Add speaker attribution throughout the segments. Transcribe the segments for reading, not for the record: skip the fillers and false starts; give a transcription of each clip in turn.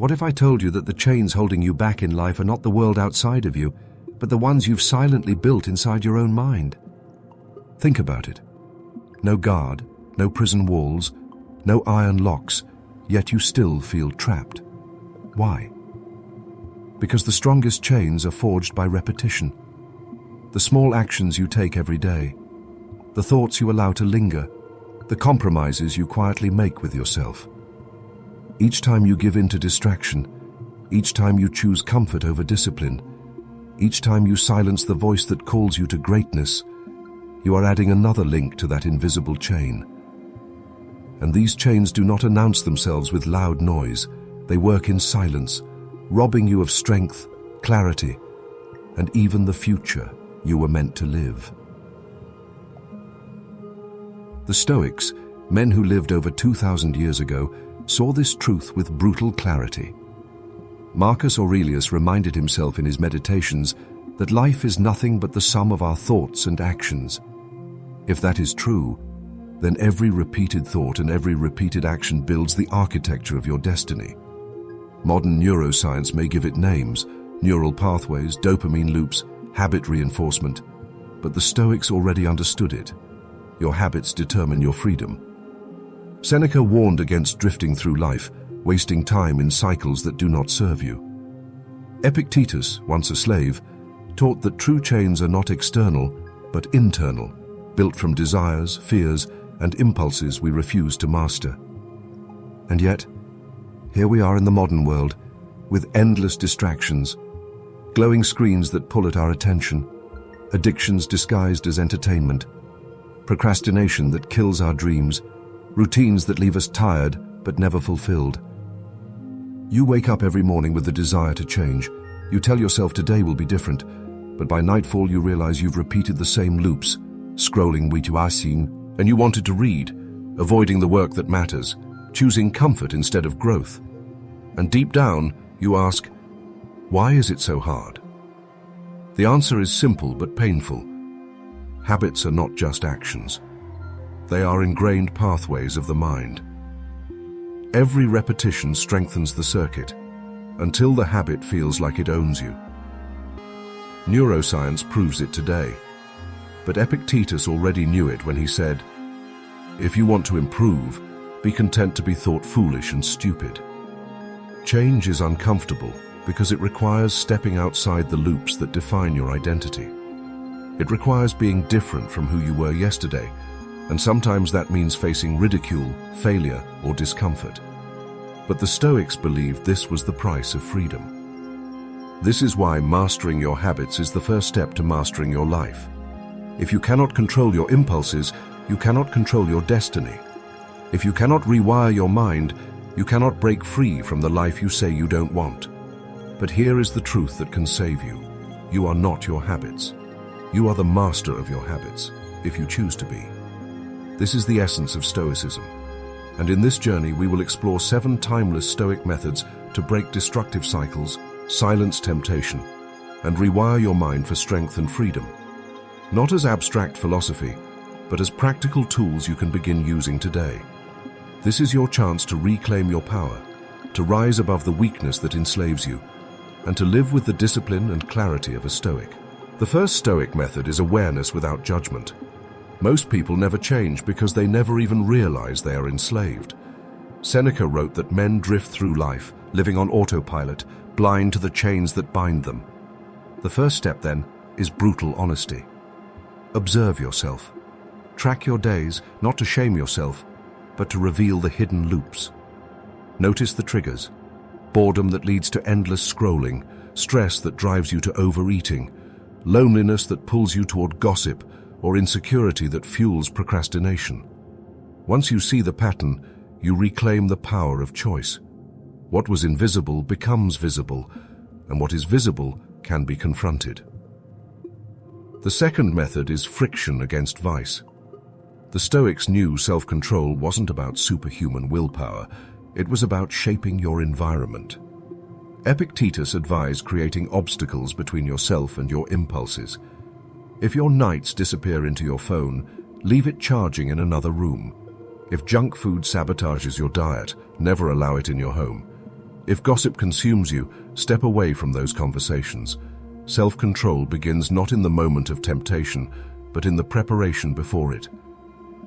Speaker 1: What if I told you that the chains holding you back in life are not the world outside of you, but the ones you've silently built inside your own mind? Think about it. No guard, no prison walls, no iron locks, yet you still feel trapped. Why? Because the strongest chains are forged by repetition. The small actions you take every day, the thoughts you allow to linger, the compromises you quietly make with yourself. Each time you give in to distraction, each time you choose comfort over discipline, each time you silence the voice that calls you to greatness, you are adding another link to that invisible chain. And these chains do not announce themselves with loud noise. They work in silence, robbing you of strength, clarity, and even the future you were meant to live. The Stoics, men who lived over 2,000 years ago, saw this truth with brutal clarity. Marcus Aurelius reminded himself in his meditations that life is nothing but the sum of our thoughts and actions. If that is true, then every repeated thought and every repeated action builds the architecture of your destiny. Modern neuroscience may give it names: neural pathways, dopamine loops, habit reinforcement. But the Stoics already understood it. Your habits determine your freedom. Seneca warned against drifting through life, wasting time in cycles that do not serve you. Epictetus, once a slave, taught that true chains are not external, but internal, built from desires, fears, and impulses we refuse to master. And yet, here we are in the modern world, with endless distractions, glowing screens that pull at our attention, addictions disguised as entertainment, procrastination that kills our dreams, routines that leave us tired but never fulfilled. You wake up every morning with the desire to change. You tell yourself today will be different, but by nightfall you realize you've repeated the same loops, scrolling and you wanted to read, avoiding the work that matters, choosing comfort instead of growth. And deep down, you ask, why is it so hard? The answer is simple but painful. Habits are not just actions. They are ingrained pathways of the mind. Every repetition strengthens the circuit until the habit feels like it owns you. Neuroscience proves it today, but Epictetus already knew it when he said, "If you want to improve, be content to be thought foolish and stupid." Change is uncomfortable because it requires stepping outside the loops that define your identity. It requires being different from who you were yesterday, and sometimes that means facing ridicule, failure, or discomfort. But the Stoics believed this was the price of freedom. This is why mastering your habits is the first step to mastering your life. If you cannot control your impulses, you cannot control your destiny. If you cannot rewire your mind, you cannot break free from the life you say you don't want. But here is the truth that can save you. You are not your habits. You are the master of your habits, if you choose to be. This is the essence of Stoicism. And in this journey, we will explore 7 timeless Stoic methods to break destructive cycles, silence temptation, and rewire your mind for strength and freedom. Not as abstract philosophy, but as practical tools you can begin using today. This is your chance to reclaim your power, to rise above the weakness that enslaves you, and to live with the discipline and clarity of a Stoic. The first Stoic method is awareness without judgment. Most people never change because they never even realize they are enslaved. Seneca wrote that men drift through life, living on autopilot, blind to the chains that bind them. The first step, then, is brutal honesty. Observe yourself. Track your days, not to shame yourself, but to reveal the hidden loops. Notice the triggers: boredom that leads to endless scrolling, stress that drives you to overeating, loneliness that pulls you toward gossip, or insecurity that fuels procrastination. Once you see the pattern, you reclaim the power of choice. What was invisible becomes visible, and what is visible can be confronted. The second method is friction against vice. The Stoics knew self-control wasn't about superhuman willpower, it was about shaping your environment. Epictetus advised creating obstacles between yourself and your impulses. If your nights disappear into your phone, leave it charging in another room. If junk food sabotages your diet, never allow it in your home. If gossip consumes you, step away from those conversations. Self-control begins not in the moment of temptation, but in the preparation before it.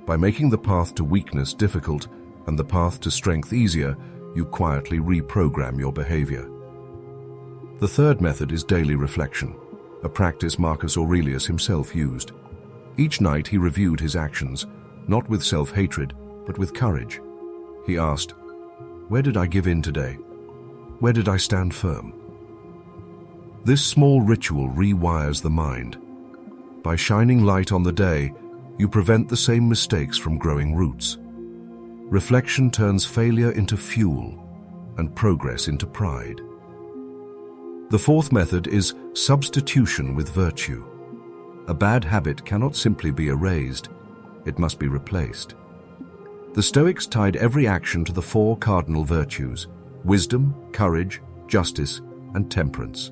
Speaker 1: By making the path to weakness difficult and the path to strength easier, you quietly reprogram your behavior. The third method is daily reflection, a practice Marcus Aurelius himself used. Each night he reviewed his actions, not with self-hatred, but with courage. He asked, "Where did I give in today? Where did I stand firm?" This small ritual rewires the mind. By shining light on the day, you prevent the same mistakes from growing roots. Reflection turns failure into fuel and progress into pride. The fourth method is substitution with virtue. A bad habit cannot simply be erased, it must be replaced. The Stoics tied every action to the four cardinal virtues: wisdom, courage, justice, and temperance.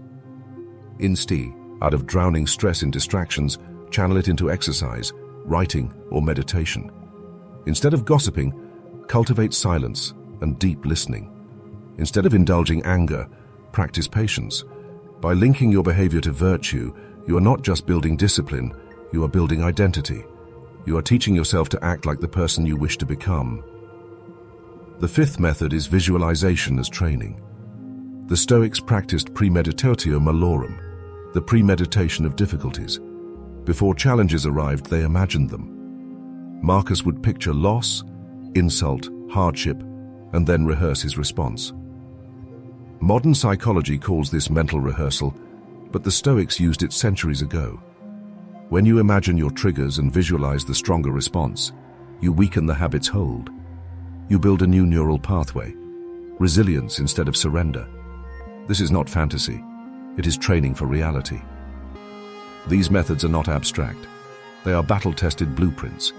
Speaker 1: Out of drowning stress in distractions, channel it into exercise, writing, or meditation. Instead of gossiping, cultivate silence and deep listening. Instead of indulging anger, practice patience. By linking your behavior to virtue, you are not just building discipline, you are building identity. You are teaching yourself to act like the person you wish to become. The fifth method is visualization as training. The Stoics practiced premeditatio malorum, the premeditation of difficulties. Before challenges arrived, they imagined them. Marcus would picture loss, insult, hardship, and then rehearse his response. Modern psychology calls this mental rehearsal, but the Stoics used it centuries ago. When you imagine your triggers and visualize the stronger response, you weaken the habit's hold. You build a new neural pathway, resilience instead of surrender. This is not fantasy, it is training for reality. These methods are not abstract, they are battle-tested blueprints.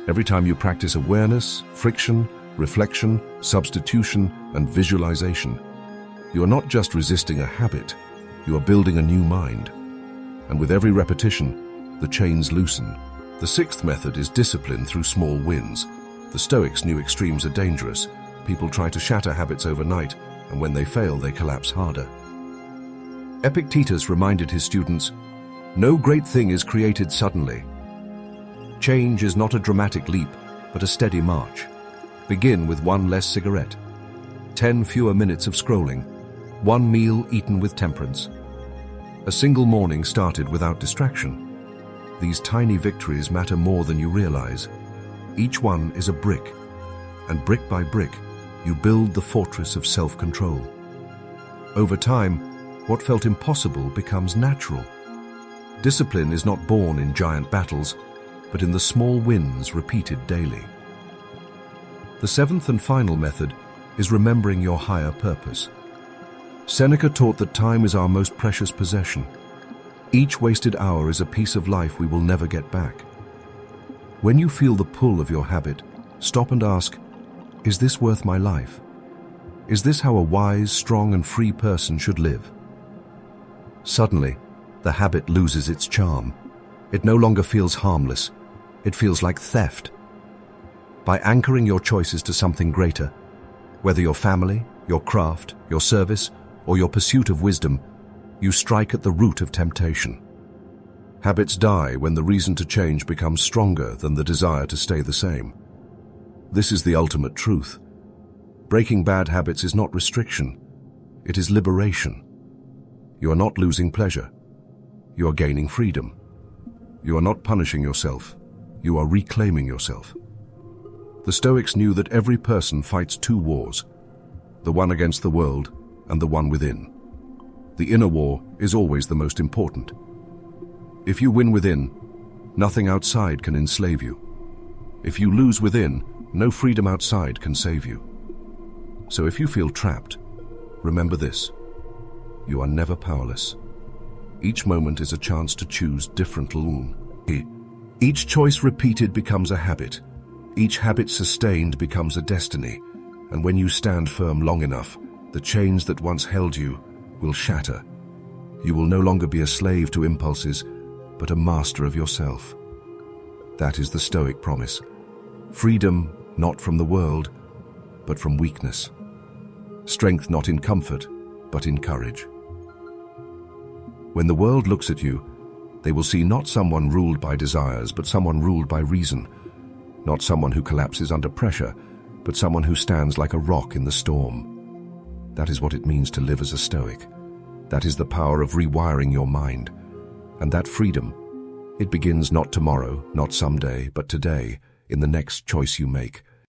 Speaker 1: Every time you practice awareness, friction, reflection, substitution, and visualization, you are not just resisting a habit, you are building a new mind. And with every repetition, the chains loosen. The sixth method is discipline through small wins. The Stoics knew extremes are dangerous. People try to shatter habits overnight, and when they fail, they collapse harder. Epictetus reminded his students, "No great thing is created suddenly. Change is not a dramatic leap, but a steady march. Begin with 1 less cigarette, 10 fewer minutes of scrolling, 1 meal eaten with temperance. A single morning started without distraction. These tiny victories matter more than you realize. Each one is a brick, and brick by brick, you build the fortress of self-control. Over time, what felt impossible becomes natural. Discipline is not born in giant battles, but in the small wins repeated daily." The seventh and final method is remembering your higher purpose. Seneca taught that time is our most precious possession. Each wasted hour is a piece of life we will never get back. When you feel the pull of your habit, stop and ask, is this worth my life? Is this how a wise, strong, and free person should live? Suddenly, the habit loses its charm. It no longer feels harmless. It feels like theft. By anchoring your choices to something greater, whether your family, your craft, your service, or your pursuit of wisdom, you strike at the root of temptation. Habits die when the reason to change becomes stronger than the desire to stay the same. This is the ultimate truth. Breaking bad habits is not restriction, it is liberation. You are not losing pleasure. You are gaining freedom. You are not punishing yourself. You are reclaiming yourself. The Stoics knew that every person fights 2 wars, the one against the world and the one within. The inner war is always the most important. If you win within, nothing outside can enslave you. If you lose within, no freedom outside can save you. So if you feel trapped, remember this: you are never powerless. Each moment is a chance to choose differently. Each choice repeated becomes a habit. Each habit sustained becomes a destiny. And when you stand firm long enough, the chains that once held you will shatter. You will no longer be a slave to impulses, but a master of yourself. That is the Stoic promise. Freedom not from the world, but from weakness. Strength not in comfort, but in courage. When the world looks at you, they will see not someone ruled by desires, but someone ruled by reason. Not someone who collapses under pressure, but someone who stands like a rock in the storm. That is what it means to live as a Stoic. That is the power of rewiring your mind. And that freedom, it begins not tomorrow, not someday, but today, in the next choice you make.